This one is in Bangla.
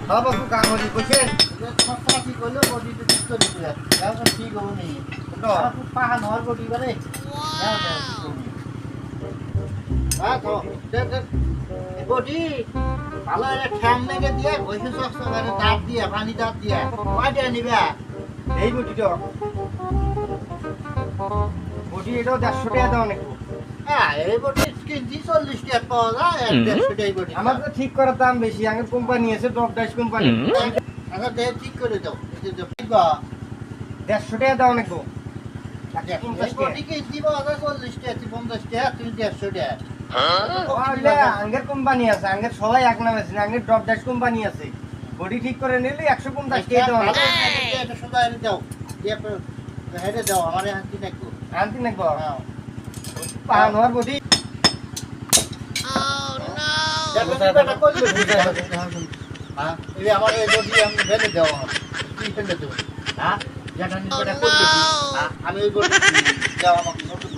বাবু কাগজি কইছেন কি করলো বডিতে ঠিক করে দিলে এখন ঠিক হবে নি তো পাহা নর বডি বারে হ্যাঁ তো বডি ভালো একটা ঠ্যাং লেগে দিয়ে ঘষে চকচ করে দাঁত দিয়ে পানি দাঁত দিয়ে কয়টা নিবে এই বটিটা বটি এটাও 150 টাকা দাও নাকি হ্যাঁ এই বডি কিনছি 40 টাকা পাওয়া যায় 150 টাকা বডি আমার তো ঠিক করার দাম বেশি আগের কোম্পানি আছে টপ ডাইস কোম্পানি আচ্ছা দেখ ঠিক করে দাও এই যে 150 টাকা দাও নাকি বডি কিনছি পাওয়া যায় 40 টাকা 50 টাকা তুই 150 টাকা আঙ্গের কোম্পানি আছে আঙ্গের সবাই এক নাম আছে আঙ্গের টপ ডাইস কোম্পানি আছে বডি ঠিক করে নিলে 150 টাকা দাও এটা শুধু এনে দাও দিয়ে হেডে দাও আমার হাতি দেখো আনতি নাকি হ্যাঁ পাহানোর বডি আমার এই বডি আমি ফেলে দাও কি ফেলে দেবো হ্যাঁ যেটা নিয়ে করলে আমি ওই বডি দাও আমাকে নতুন